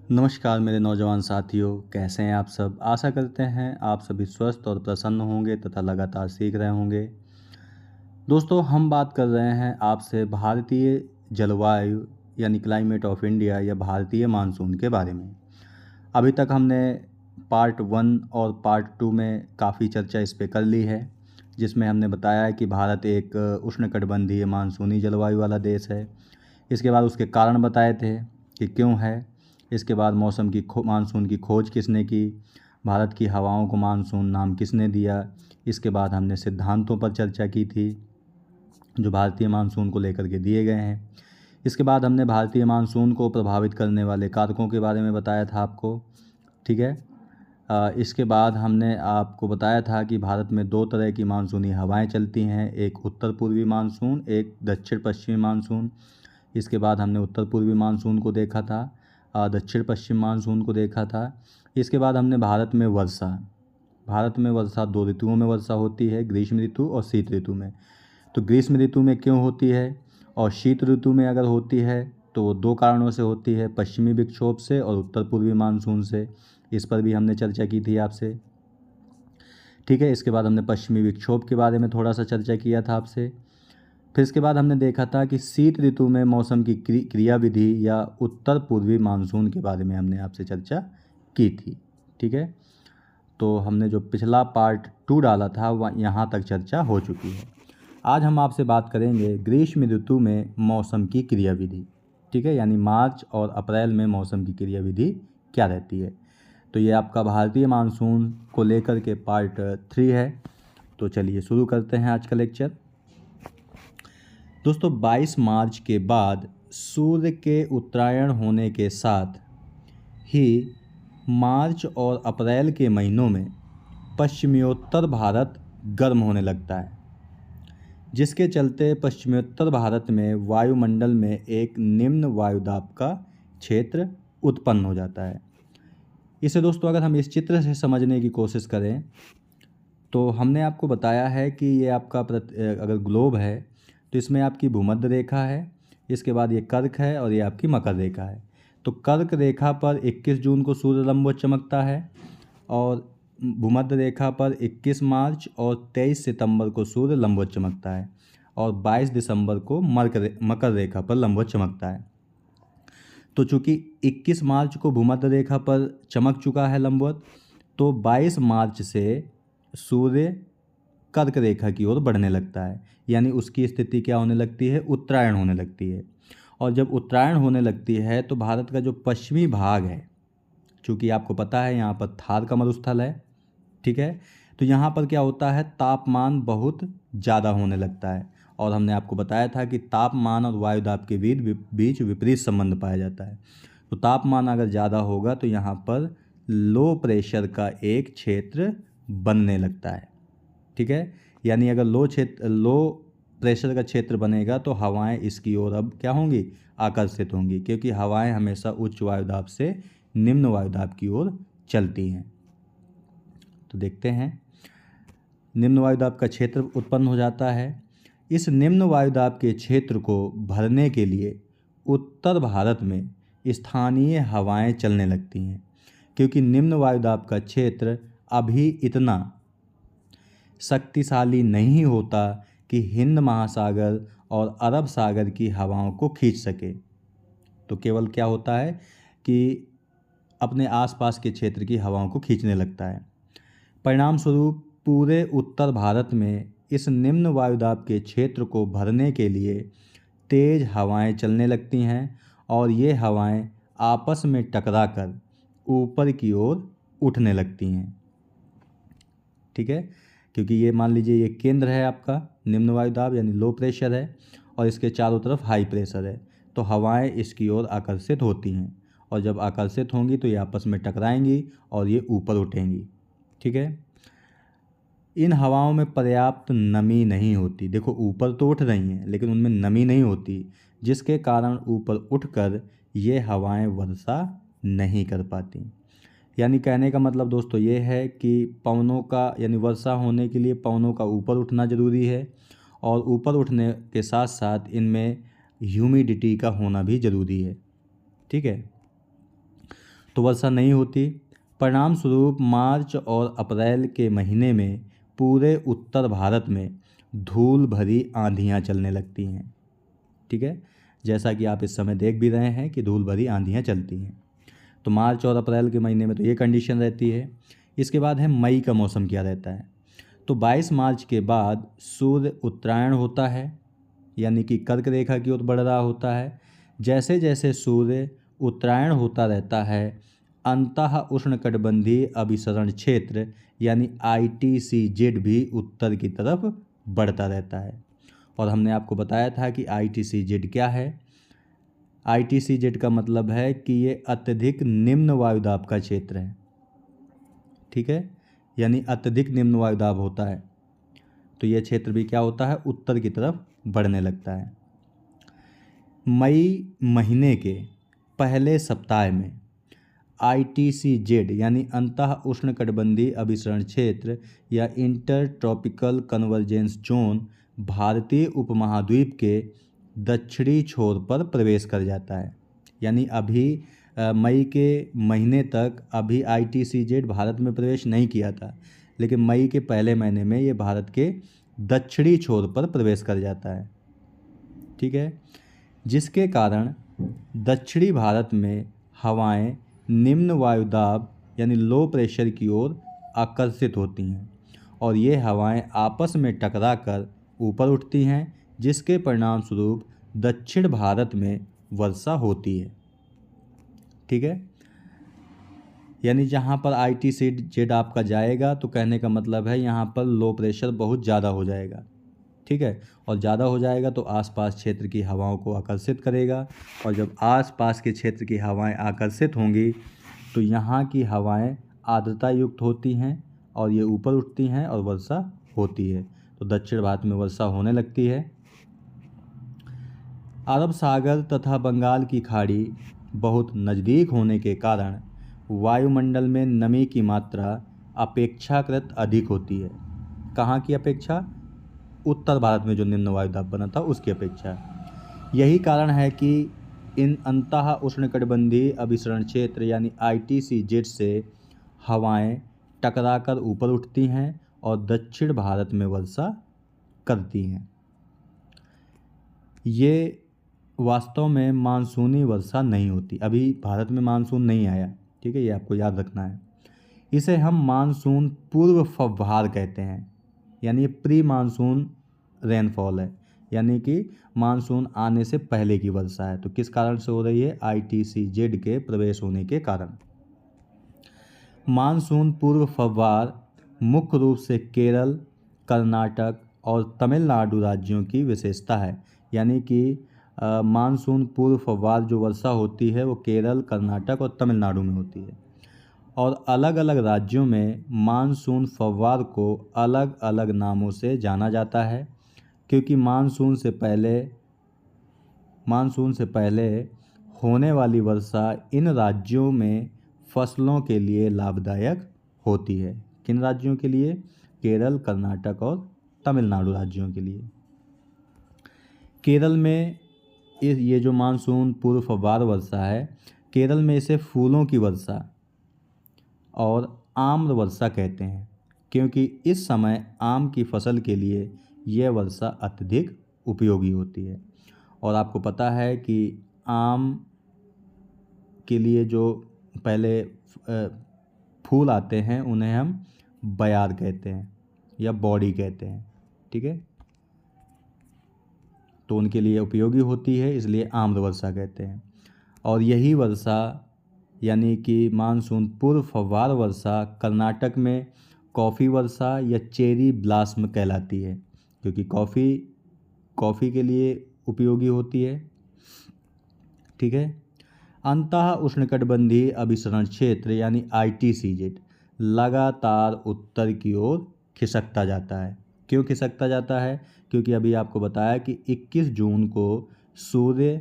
नमस्कार मेरे नौजवान साथियों, कैसे हैं आप सब। आशा करते हैं आप सभी स्वस्थ और प्रसन्न होंगे तथा लगातार सीख रहे होंगे। दोस्तों, हम बात कर रहे हैं आपसे भारतीय जलवायु यानी क्लाइमेट ऑफ इंडिया या भारतीय मानसून के बारे में। अभी तक हमने पार्ट 1 और पार्ट 2 में काफ़ी चर्चा इस पे कर ली है, जिसमें हमने बताया है कि भारत एक उष्णकटिबंधीय मानसूनी जलवायु वाला देश है। इसके बाद उसके कारण बताए थे कि क्यों है। इसके बाद मानसून की खोज किसने की, भारत की हवाओं को मानसून नाम किसने दिया। इसके बाद हमने सिद्धांतों पर चर्चा की थी जो भारतीय मानसून को लेकर के दिए गए हैं। इसके बाद हमने भारतीय मानसून को प्रभावित करने वाले कारकों के बारे में बताया था आपको। ठीक है। इसके बाद हमने आपको बताया था कि भारत में दो तरह की मानसूनी हवाएं चलती हैं, एक उत्तर पूर्वी मानसून, एक दक्षिण पश्चिमी मानसून। इसके बाद हमने उत्तर पूर्वी मानसून को देखा था, दक्षिण पश्चिम मानसून को देखा था। इसके बाद हमने भारत में वर्षा दो ऋतुओं में वर्षा होती है, ग्रीष्म ऋतु और शीत ऋतु में। तो ग्रीष्म ऋतु में क्यों होती है और शीत ऋतु में अगर होती है तो वो दो कारणों से होती है, पश्चिमी विक्षोभ से और उत्तर पूर्वी मानसून से। इस पर भी हमने चर्चा की थी आपसे। ठीक है। इसके बाद हमने पश्चिमी विक्षोभ के बारे में थोड़ा सा चर्चा किया था आपसे। फिर इसके बाद हमने देखा था कि शीत ऋतु में मौसम की क्रियाविधि या उत्तर पूर्वी मानसून के बारे में हमने आपसे चर्चा की थी। ठीक है। तो हमने जो पिछला पार्ट 2 डाला था वह यहाँ तक चर्चा हो चुकी है। आज हम आपसे बात करेंगे ग्रीष्म ऋतु में मौसम की क्रियाविधि। ठीक है, यानी मार्च और अप्रैल में मौसम की क्रियाविधि क्या रहती है। तो ये आपका भारतीय मानसून को लेकर के पार्ट 3 है। तो चलिए शुरू करते हैं आज का लेक्चर। दोस्तों, 22 मार्च के बाद सूर्य के उत्तरायण होने के साथ ही मार्च और अप्रैल के महीनों में पश्चिमोत्तर भारत गर्म होने लगता है, जिसके चलते पश्चिमोत्तर भारत में वायुमंडल में एक निम्न वायुदाब का क्षेत्र उत्पन्न हो जाता है। इसे दोस्तों अगर हम इस चित्र से समझने की कोशिश करें तो हमने आपको बताया है कि ये आपका अगर ग्लोब है तो इसमें आपकी भूमध्य रेखा है, इसके बाद ये कर्क है और ये आपकी मकर रेखा है। तो कर्क रेखा पर 21 जून को सूर्य लंबवत चमकता है और भूमध्य रेखा पर 21 मार्च और 23 सितंबर को सूर्य लंबवत चमकता है और 22 दिसंबर को मकर रेखा पर लंबवत चमकता है। तो चूंकि 21 मार्च को भूमध्य रेखा पर चमक चुका है लंबवत, तो 22 मार्च से सूर्य कर्क रेखा की ओर बढ़ने लगता है, यानी उसकी स्थिति क्या होने लगती है, उत्तरायण होने लगती है। और जब उत्तरायण होने लगती है तो भारत का जो पश्चिमी भाग है, चूँकि आपको पता है यहाँ पर थार का मरुस्थल है, ठीक है, तो यहाँ पर क्या होता है, तापमान बहुत ज़्यादा होने लगता है। और हमने आपको बताया था कि तापमान और वायुदाब के बीच विपरीत संबंध पाया जाता है। तो तापमान अगर ज़्यादा होगा तो यहाँ पर लो प्रेशर का एक क्षेत्र बनने लगता है। ठीक है, यानी अगर लो प्रेशर का क्षेत्र बनेगा तो हवाएं इसकी ओर अब क्या होंगी, आकर्षित होंगी, क्योंकि हवाएं हमेशा उच्च वायुदाब से निम्न वायुदाब की ओर चलती हैं। तो देखते हैं, निम्न वायुदाब का क्षेत्र उत्पन्न हो जाता है। इस निम्न वायुदाब के क्षेत्र को भरने के लिए उत्तर भारत में स्थानीय हवाएं चलने लगती हैं, क्योंकि निम्न वायुदाब का क्षेत्र अभी इतना शक्तिशाली नहीं होता कि हिंद महासागर और अरब सागर की हवाओं को खींच सके। तो केवल क्या होता है कि अपने आसपास के क्षेत्र की हवाओं को खींचने लगता है। परिणाम स्वरूप पूरे उत्तर भारत में इस निम्न वायुदाब के क्षेत्र को भरने के लिए तेज हवाएं चलने लगती हैं और ये हवाएं आपस में टकराकर ऊपर की ओर उठने लगती हैं। ठीक है, क्योंकि ये मान लीजिए ये केंद्र है आपका निम्न वायुदाब यानी लो प्रेशर है और इसके चारों तरफ हाई प्रेशर है, तो हवाएं इसकी ओर आकर्षित होती हैं और जब आकर्षित होंगी तो ये आपस में टकराएंगी और ये ऊपर उठेंगी। ठीक है, इन हवाओं में पर्याप्त नमी नहीं होती। देखो, ऊपर तो उठ रही हैं लेकिन उनमें नमी नहीं होती, जिसके कारण ऊपर उठकर ये हवाएं वर्षा नहीं कर पाती। यानी कहने का मतलब दोस्तों ये है कि पवनों का यानी वर्षा होने के लिए पवनों का ऊपर उठना ज़रूरी है और ऊपर उठने के साथ साथ इनमें ह्यूमिडिटी का होना भी ज़रूरी है। ठीक है, तो वर्षा नहीं होती। परिणाम स्वरूप मार्च और अप्रैल के महीने में पूरे उत्तर भारत में धूल भरी आंधियाँ चलने लगती हैं। ठीक है, जैसा कि आप इस समय देख भी रहे हैं कि धूल भरी आंधियाँ चलती हैं। तो मार्च और अप्रैल के महीने में तो ये कंडीशन रहती है। इसके बाद है मई का मौसम क्या रहता है। तो 22 मार्च के बाद सूर्य उत्तरायण होता है, यानी कि कर्क रेखा की ओर बढ़ रहा होता है। जैसे जैसे सूर्य उत्तरायण होता रहता है, अंतः उष्णकटिबंधीय अभिसरण क्षेत्र यानी ITCZ भी उत्तर की तरफ बढ़ता रहता है। और हमने आपको बताया था कि ITCZ क्या है। ITCZ का मतलब है कि ये अत्यधिक निम्न वायुदाब का क्षेत्र है। ठीक है, यानी अत्यधिक निम्न वायुदाब होता है तो यह क्षेत्र भी क्या होता है, उत्तर की तरफ बढ़ने लगता है। मई महीने के पहले सप्ताह में ITCZ यानी अंतः उष्णकटिबंधीय अभिसरण क्षेत्र या इंटर ट्रॉपिकल कन्वर्जेंस जोन भारतीय उपमहाद्वीप के दक्षिणी छोर पर प्रवेश कर जाता है। यानी अभी मई के महीने तक अभी ITCZ भारत में प्रवेश नहीं किया था, लेकिन मई के पहले महीने में ये भारत के दक्षिणी छोर पर प्रवेश कर जाता है। ठीक है, जिसके कारण दक्षिणी भारत में हवाएं निम्न वायुदाब यानी लो प्रेशर की ओर आकर्षित होती हैं और ये हवाएं आपस में टकराकर ऊपर उठती हैं, जिसके परिणाम स्वरूप दक्षिण भारत में वर्षा होती है। ठीक है, यानी जहाँ पर ITCZ आपका जाएगा तो कहने का मतलब है यहाँ पर लो प्रेशर बहुत ज़्यादा हो जाएगा। ठीक है, और ज़्यादा हो जाएगा तो आसपास क्षेत्र की हवाओं को आकर्षित करेगा, और जब आसपास के क्षेत्र की हवाएं आकर्षित होंगी तो यहाँ की हवाएं आर्द्रता युक्त होती हैं और ये ऊपर उठती हैं और वर्षा होती है। तो दक्षिण भारत में वर्षा होने लगती है। अरब सागर तथा बंगाल की खाड़ी बहुत नज़दीक होने के कारण वायुमंडल में नमी की मात्रा अपेक्षाकृत अधिक होती है। कहाँ की अपेक्षा? उत्तर भारत में जो निम्न वायुदाब बना था उसकी अपेक्षा। यही कारण है कि इन अंतः उष्णकटिबंधीय अभिसरण क्षेत्र यानी ITCZ से हवाएं टकराकर ऊपर उठती हैं और दक्षिण भारत में वर्षा करती हैं। ये वास्तव में मानसूनी वर्षा नहीं होती। अभी भारत में मानसून नहीं आया। ठीक है, ये आपको याद रखना है। इसे हम मानसून पूर्व फव्वार कहते हैं, यानी प्री मानसून रेनफॉल है, यानी कि मानसून आने से पहले की वर्षा है। तो किस कारण से हो रही है? ITCZ के प्रवेश होने के कारण। मानसून पूर्व फव्वार मुख्य रूप से केरल, कर्नाटक और तमिलनाडु राज्यों की विशेषता है। यानी कि मानसून पूर्व फव्वार जो वर्षा होती है वो केरल, कर्नाटक और तमिलनाडु में होती है, और अलग अलग राज्यों में मानसून फव्वार को अलग अलग नामों से जाना जाता है, क्योंकि मानसून से पहले होने वाली वर्षा इन राज्यों में फसलों के लिए लाभदायक होती है। किन राज्यों के लिए? केरल, कर्नाटक और तमिलनाडु राज्यों के लिए। केरल में ये जो मानसून पूर्व फव्वार वर्षा है, केरल में इसे फूलों की वर्षा और आम्र वर्षा कहते हैं, क्योंकि इस समय आम की फसल के लिए यह वर्षा अत्यधिक उपयोगी होती है। और आपको पता है कि आम के लिए जो पहले फूल आते हैं उन्हें हम बयार कहते हैं या बॉडी कहते हैं। ठीक है, तो उनके लिए उपयोगी होती है, इसलिए आम्र वर्षा कहते हैं। और यही वर्षा यानी कि मानसून पूर्व फव्वार वर्षा कर्नाटक में कॉफ़ी वर्षा या चेरी ब्लास्म कहलाती है, क्योंकि कॉफ़ी के लिए उपयोगी होती है। ठीक है, अंतः उष्णकटिबंधीय अभिसरण क्षेत्र यानी ITCZ लगातार उत्तर की ओर खिसकता जाता है। क्यों खिसकता जाता है? क्योंकि अभी आपको बताया कि 21 जून को सूर्य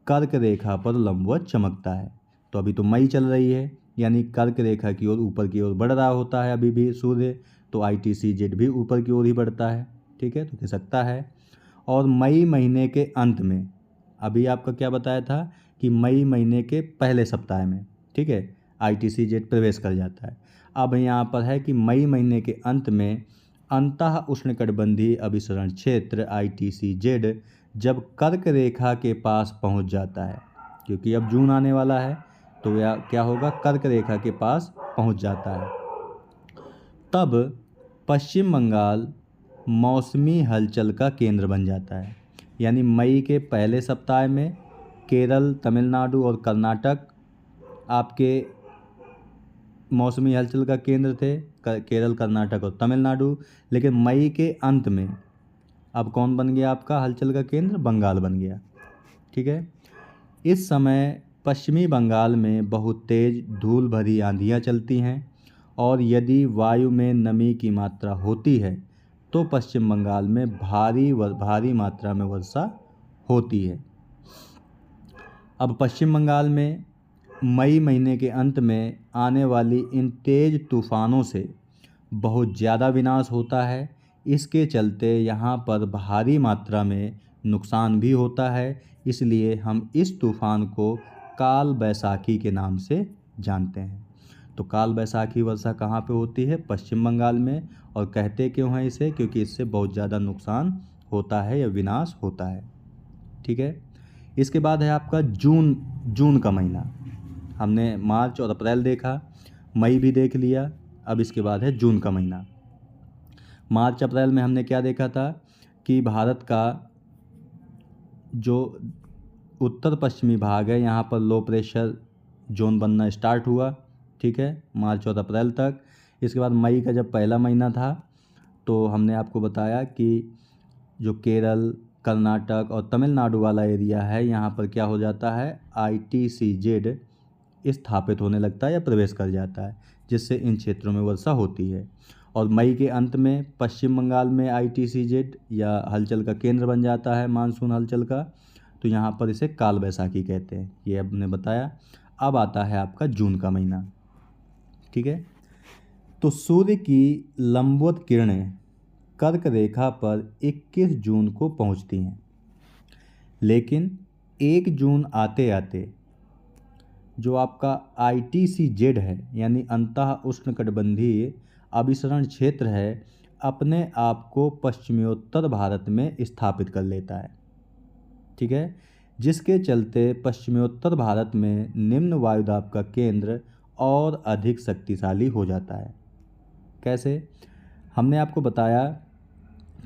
कर्क रेखा पर लंबवत चमकता है। तो अभी तो मई चल रही है, यानी कर्क रेखा की ओर ऊपर की ओर बढ़ रहा होता है अभी भी सूर्य, तो ITCZ भी ऊपर की ओर ही बढ़ता है। ठीक है, तो खिसकता है। और मई महीने के अंत में, अभी आपका क्या बताया था कि मई महीने के पहले सप्ताह में, ठीक है, ITCZ प्रवेश कर जाता है। अब यहाँ पर है कि मई महीने के अंत में अंतः उष्णकटिबंधीय अभिसरण क्षेत्र ITCZ जब कर्क रेखा के पास पहुँच जाता है, क्योंकि अब जून आने वाला है तो यह क्या होगा, कर्क रेखा के पास पहुँच जाता है, तब पश्चिम बंगाल मौसमी हलचल का केंद्र बन जाता है। यानी मई के पहले सप्ताह में केरल, तमिलनाडु और कर्नाटक आपके मौसमी हलचल का केंद्र थे, केरल, कर्नाटक और तमिलनाडु। लेकिन मई के अंत में अब कौन बन गया आपका हलचल का केंद्र? बंगाल बन गया। ठीक है। इस समय पश्चिमी बंगाल में बहुत तेज धूल भरी आंधियाँ चलती हैं और यदि वायु में नमी की मात्रा होती है तो पश्चिम बंगाल में भारी मात्रा में वर्षा होती है। अब पश्चिम बंगाल में मई महीने के अंत में आने वाली इन तेज तूफानों से बहुत ज़्यादा विनाश होता है। इसके चलते यहाँ पर भारी मात्रा में नुकसान भी होता है, इसलिए हम इस तूफान को काल बैसाखी के नाम से जानते हैं। तो काल बैसाखी वर्षा कहाँ पे होती है? पश्चिम बंगाल में। और कहते क्यों हैं इसे? क्योंकि इससे बहुत ज़्यादा नुकसान होता है या विनाश होता है। ठीक है। इसके बाद है आपका जून का महीना। हमने मार्च और अप्रैल देखा, मई भी देख लिया, अब इसके बाद है जून का महीना। मार्च अप्रैल में हमने क्या देखा था कि भारत का जो उत्तर पश्चिमी भाग है यहाँ पर लो प्रेशर जोन बनना स्टार्ट हुआ। ठीक है, मार्च और अप्रैल तक। इसके बाद मई का जब पहला महीना था तो हमने आपको बताया कि जो केरल, कर्नाटक और तमिलनाडु वाला एरिया है यहाँ पर क्या हो जाता है, ITCZ स्थापित होने लगता है या प्रवेश कर जाता है, जिससे इन क्षेत्रों में वर्षा होती है। और मई के अंत में पश्चिम बंगाल में ITCZ या हलचल का केंद्र बन जाता है, मानसून हलचल का, तो यहाँ पर इसे काल बैसाखी कहते हैं, ये हमने बताया। अब आता है आपका जून का महीना। ठीक है। तो सूर्य की लंबवत किरणें कर्क रेखा पर 21 जून को पहुँचती हैं, लेकिन 1 जून आते आते जो आपका ITCZ है यानी अंतः उष्णकटिबंधीय अभिसरण क्षेत्र है, अपने आप को पश्चिमोत्तर भारत में स्थापित कर लेता है। ठीक है, जिसके चलते पश्चिमोत्तर भारत में निम्न वायुदाब का केंद्र और अधिक शक्तिशाली हो जाता है। कैसे? हमने आपको बताया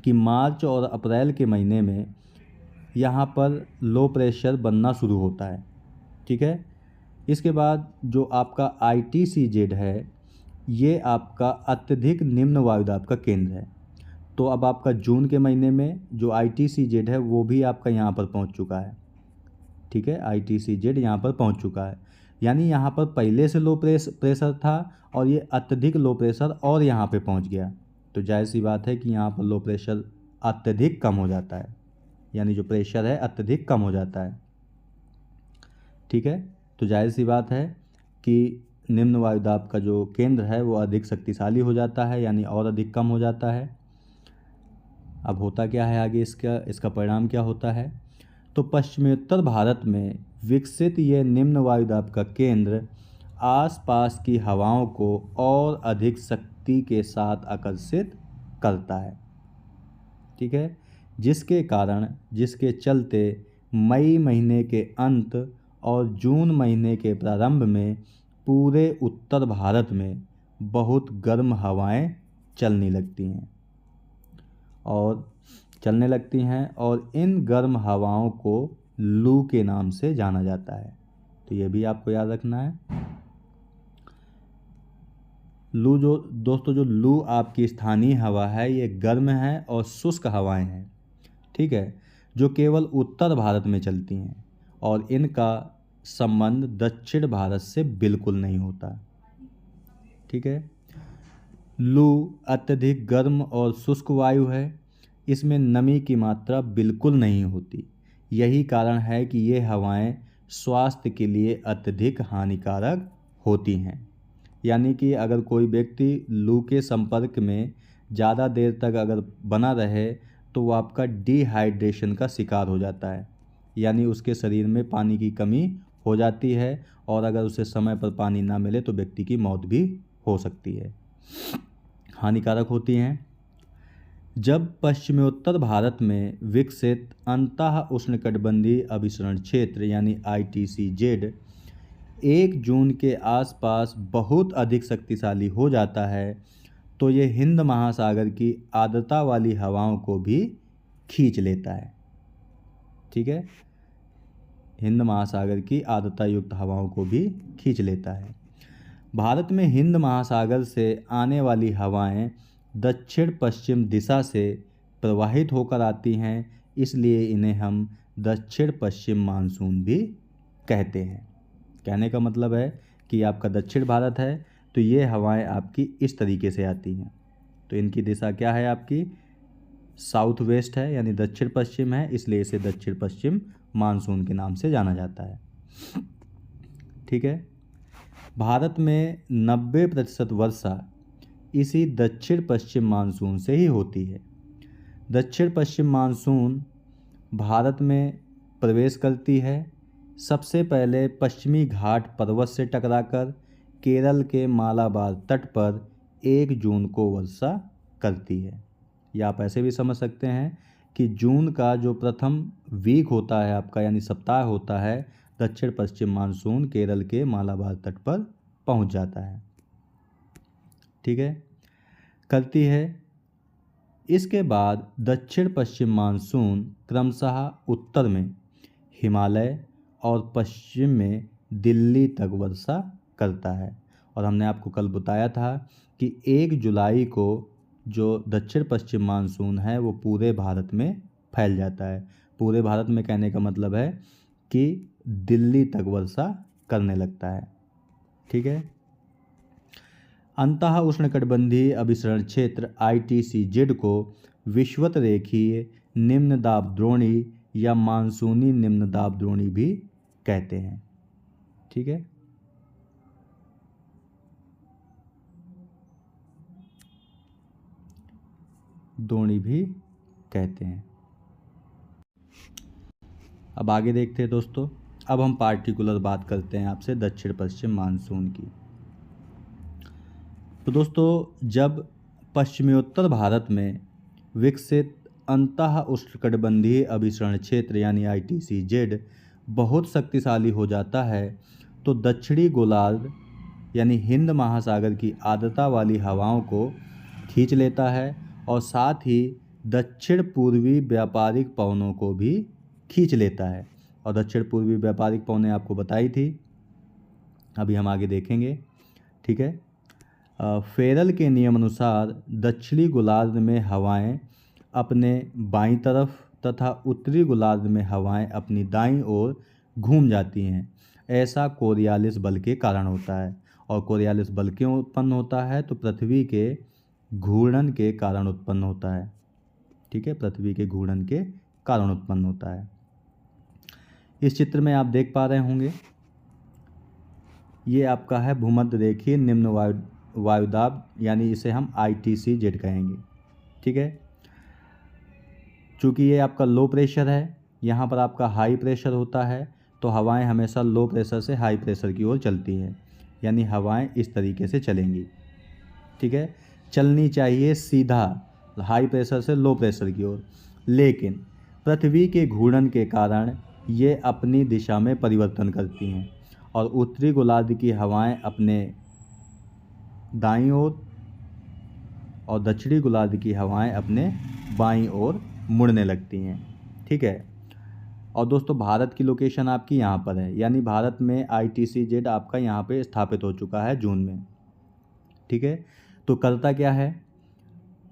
कि मार्च और अप्रैल के महीने में यहाँ पर लो प्रेशर बनना शुरू होता है। ठीक है। इसके बाद जो आपका ITCZ है ये आपका अत्यधिक निम्न वायुदाब का केंद्र है। तो अब आपका जून के महीने में जो ITCZ है वो भी आपका यहाँ पर पहुँच चुका है। ठीक है, ITCZ यहाँ पर पहुँच चुका है, यानी यहाँ पर पहले से लो प्रेशर था और ये अत्यधिक लो प्रेशर और यहाँ पे पहुँच गया। तो जाहिर सी बात है कि यहाँ पर लो प्रेशर अत्यधिक कम हो जाता है, यानी जो प्रेशर है अत्यधिक कम हो जाता है। ठीक है, तो जाहिर सी बात है कि निम्न वायुदाब का जो केंद्र है वो अधिक शक्तिशाली हो जाता है, यानी और अधिक कम हो जाता है। अब होता क्या है आगे, इसका परिणाम क्या होता है? तो पश्चिमोत्तर भारत में विकसित ये निम्न वायुदाब का केंद्र आसपास की हवाओं को और अधिक शक्ति के साथ आकर्षित करता है। ठीक है, जिसके चलते मई महीने के अंत और जून महीने के प्रारंभ में पूरे उत्तर भारत में बहुत गर्म हवाएं चलने लगती हैं और इन गर्म हवाओं को लू के नाम से जाना जाता है। तो ये भी आपको याद रखना है। जो लू आपकी स्थानीय हवा है ये गर्म है और शुष्क हवाएं हैं। ठीक है, जो केवल उत्तर भारत में चलती हैं और इनका संबंध दक्षिण भारत से बिल्कुल नहीं होता। ठीक है, लू अत्यधिक गर्म और शुष्क वायु है, इसमें नमी की मात्रा बिल्कुल नहीं होती। यही कारण है कि ये हवाएं स्वास्थ्य के लिए अत्यधिक हानिकारक होती हैं। यानी कि अगर कोई व्यक्ति लू के संपर्क में ज़्यादा देर तक अगर बना रहे तो वो आपका डिहाइड्रेशन का शिकार हो जाता है, यानी उसके शरीर में पानी की कमी हो जाती है और अगर उसे समय पर पानी ना मिले तो व्यक्ति की मौत भी हो सकती है, हानिकारक होती हैं। जब पश्चिमोत्तर भारत में विकसित अंतः उष्णकटिबंधीय अभिसरण क्षेत्र यानी ITCZ 1 जून के आसपास बहुत अधिक शक्तिशाली हो जाता है तो ये हिंद महासागर की आर्द्रता वाली हवाओं को भी खींच लेता है। ठीक है, हिंद महासागर की आर्द्रता युक्त हवाओं को भी खींच लेता है। भारत में हिंद महासागर से आने वाली हवाएं दक्षिण पश्चिम दिशा से प्रवाहित होकर आती हैं, इसलिए इन्हें हम दक्षिण पश्चिम मानसून भी कहते हैं। कहने का मतलब है कि आपका दक्षिण भारत है तो ये हवाएं आपकी इस तरीके से आती हैं, तो इनकी दिशा क्या है, आपकी साउथ वेस्ट है यानी दक्षिण पश्चिम है, इसलिए इसे दक्षिण पश्चिम मानसून के नाम से जाना जाता है। ठीक है, भारत में 90% वर्षा इसी दक्षिण पश्चिम मानसून से ही होती है। दक्षिण पश्चिम मानसून भारत में प्रवेश करती है सबसे पहले पश्चिमी घाट पर्वत से टकराकर केरल के मालाबार तट पर 1 जून को वर्षा करती है। या आप ऐसे भी समझ सकते हैं कि जून का जो प्रथम वीक होता है आपका यानी सप्ताह होता है, दक्षिण पश्चिम मानसून केरल के मालाबार तट पर पहुंच जाता है। ठीक है, करती है। इसके बाद दक्षिण पश्चिम मानसून क्रमशः उत्तर में हिमालय और पश्चिम में दिल्ली तक वर्षा करता है। और हमने आपको कल बताया था कि 1 जुलाई को जो दक्षिण पश्चिम मानसून है वो पूरे भारत में फैल जाता है। पूरे भारत में कहने का मतलब है कि दिल्ली तक वर्षा करने लगता है। ठीक है, अंतः उष्णकटिबंधीय अभिसरण क्षेत्र ITCZ को विषुवत रेखीय निम्न दाब द्रोणी या मानसूनी निम्न दाब द्रोणी भी कहते हैं। ठीक है, द्रोणी भी कहते हैं। अब आगे देखते हैं दोस्तों, अब हम पार्टिकुलर बात करते हैं आपसे दक्षिण पश्चिम मानसून की। तो दोस्तों, जब पश्चिमोत्तर भारत में विकसित अंतः उष्णकटिबंधीय अभिसरण क्षेत्र यानी ITCZ बहुत शक्तिशाली हो जाता है तो दक्षिणी गोलार्ध यानी हिंद महासागर की आर्द्रता वाली हवाओं को खींच लेता है और साथ ही दक्षिण पूर्वी व्यापारिक पवनों को भी खींच लेता है। और दक्षिण पूर्वी व्यापारिक पवनें आपको बताई थी, अभी हम आगे देखेंगे। ठीक है, फेरल के नियम अनुसार दक्षिणी गोलार्ध में हवाएं अपने बाईं तरफ तथा उत्तरी गोलार्ध में हवाएं अपनी दाईं ओर घूम जाती हैं। ऐसा कोरियालिस बल के कारण होता है। और कोरियालिस बल क्यों उत्पन्न होता है, तो पृथ्वी के घूर्णन के कारण उत्पन्न होता है। ठीक है, पृथ्वी के घूर्णन के कारण उत्पन्न होता है। इस चित्र में आप देख पा रहे होंगे, ये आपका है भूमध्य रेखीय निम्न वायुदाब यानी इसे हम ITCZ कहेंगे। ठीक है, चूँकि ये आपका लो प्रेशर है, यहाँ पर आपका हाई प्रेशर होता है, तो हवाएं हमेशा लो प्रेशर से हाई प्रेशर की ओर चलती हैं, यानी हवाएं इस तरीके से चलेंगी। ठीक है, चलनी चाहिए सीधा हाई प्रेशर से लो प्रेशर की ओर, लेकिन पृथ्वी के घूर्णन के कारण ये अपनी दिशा में परिवर्तन करती हैं और उत्तरी गोलार्ध की हवाएं अपने दाईं ओर और दक्षिणी गोलार्ध की हवाएं अपने बाईं ओर मुड़ने लगती हैं। ठीक है, और दोस्तों भारत की लोकेशन आपकी यहाँ पर है, यानी भारत में ITCZ आपका यहाँ पे स्थापित हो चुका है जून में। ठीक है, तो करता क्या है,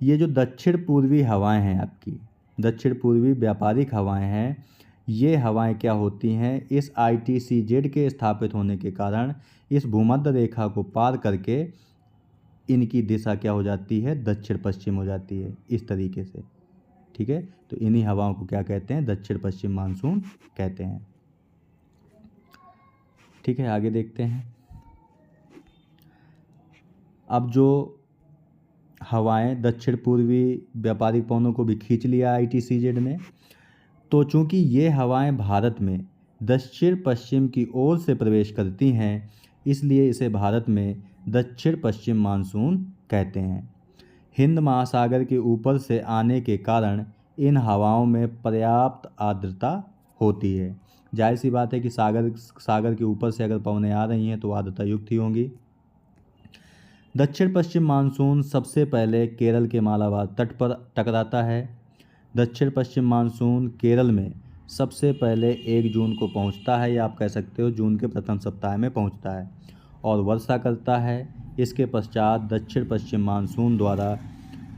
ये जो दक्षिण पूर्वी हवाएं हैं आपकी, दक्षिण पूर्वी व्यापारिक हवाएं हैं, ये हवाएं क्या होती हैं, इस ITCZ के स्थापित होने के कारण इस भूमध्य रेखा को पार करके इनकी दिशा क्या हो जाती है, दक्षिण पश्चिम हो जाती है, इस तरीके से। ठीक है, तो इन्हीं हवाओं को क्या कहते हैं, दक्षिण पश्चिम मानसून कहते हैं। ठीक है, आगे देखते हैं। अब जो हवाएं दक्षिण पूर्वी व्यापारिक पवनों को भी खींच लिया ITCZ ने, तो चूंकि ये हवाएं भारत में दक्षिण पश्चिम की ओर से प्रवेश करती हैं, इसलिए इसे भारत में दक्षिण पश्चिम मानसून कहते हैं। हिंद महासागर के ऊपर से आने के कारण इन हवाओं में पर्याप्त आर्द्रता होती है। जाहिर सी बात है कि सागर के ऊपर से अगर पवनें आ रही हैं तो आर्द्रता युक्त ही होंगी। दक्षिण पश्चिम मानसून सबसे पहले केरल के मालाबार तट पर टकराता है। दक्षिण पश्चिम मानसून केरल में सबसे पहले 1 जून को पहुंचता है, या आप कह सकते हो जून के प्रथम सप्ताह में पहुंचता है और वर्षा करता है। इसके पश्चात दक्षिण पश्चिम मानसून द्वारा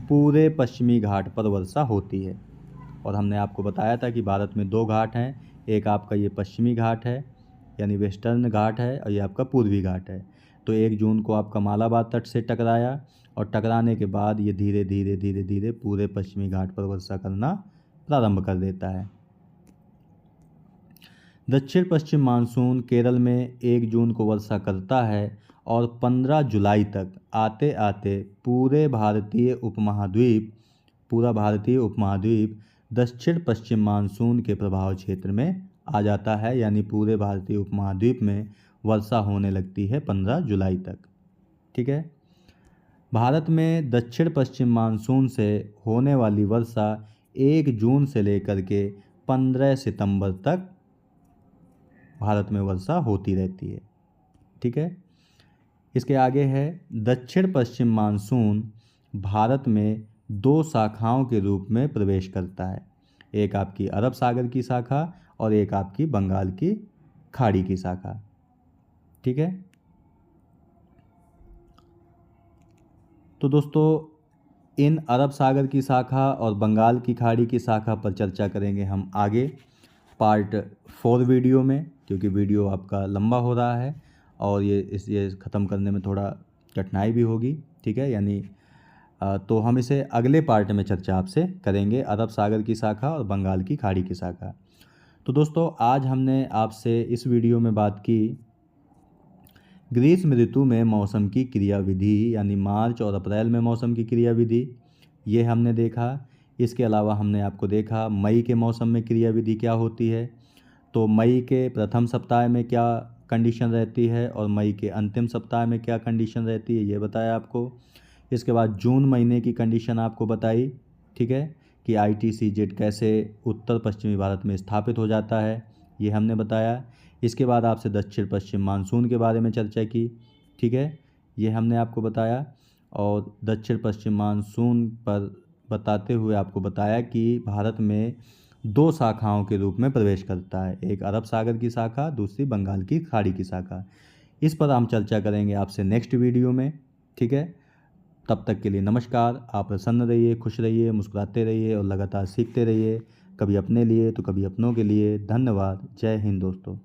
पूरे पश्चिमी घाट पर वर्षा होती है। और हमने आपको बताया था कि भारत में 2 घाट हैं, एक आपका ये पश्चिमी घाट है यानी वेस्टर्न घाट है, और ये आपका पूर्वी घाट है। तो 1 जून को आपका मालाबार तट से टकराया और टकराने के बाद ये धीरे धीरे धीरे धीरे पूरे पश्चिमी घाट पर वर्षा करना प्रारंभ कर देता है। दक्षिण पश्चिम मानसून केरल में 1 जून को वर्षा करता है और 15 जुलाई तक आते आते पूरा भारतीय उपमहाद्वीप दक्षिण पश्चिम मानसून के प्रभाव क्षेत्र में आ जाता है, यानी पूरे भारतीय उपमहाद्वीप में वर्षा होने लगती है 15 जुलाई तक। ठीक है। भारत में दक्षिण पश्चिम मानसून से होने वाली वर्षा 1 जून से लेकर के 15 सितंबर तक भारत में वर्षा होती रहती है। ठीक है। इसके आगे है दक्षिण पश्चिम मानसून भारत में 2 शाखाओं के रूप में प्रवेश करता है, एक आपकी अरब सागर की शाखा और एक आपकी बंगाल की खाड़ी की शाखा। ठीक है। तो दोस्तों इन अरब सागर की शाखा और बंगाल की खाड़ी की शाखा पर चर्चा करेंगे हम आगे पार्ट 4 वीडियो में, क्योंकि वीडियो आपका लंबा हो रहा है और ये ख़त्म करने में थोड़ा कठिनाई भी होगी। ठीक है। यानी तो हम इसे अगले पार्ट में चर्चा आपसे करेंगे, अरब सागर की शाखा और बंगाल की खाड़ी की शाखा। तो दोस्तों आज हमने आपसे इस वीडियो में बात की ग्रीष्म ऋतु में मौसम की क्रियाविधि, यानी मार्च और अप्रैल में मौसम की क्रियाविधि, ये हमने देखा। इसके अलावा हमने आपको देखा मई के मौसम में क्रियाविधि क्या होती है, तो मई के प्रथम सप्ताह में क्या कंडीशन रहती है और मई के अंतिम सप्ताह में क्या कंडीशन रहती है, ये बताया आपको। इसके बाद जून महीने की कंडीशन आपको बताई। ठीक है, कि ITCZ कैसे उत्तर पश्चिमी भारत में स्थापित हो जाता है, ये हमने बताया। इसके बाद आपसे दक्षिण पश्चिम मानसून के बारे में चर्चा की। ठीक है, ये हमने आपको बताया। और दक्षिण पश्चिम मानसून पर बताते हुए आपको बताया कि भारत में 2 शाखाओं के रूप में प्रवेश करता है, एक अरब सागर की शाखा, दूसरी बंगाल की खाड़ी की शाखा। इस पर हम चर्चा करेंगे आपसे नेक्स्ट वीडियो में। ठीक है, तब तक के लिए नमस्कार। आप प्रसन्न रहिए, खुश रहिए, मुस्कुराते रहिए और लगातार सीखते रहिए, कभी अपने लिए तो कभी अपनों के लिए। धन्यवाद। जय हिंद दोस्तों।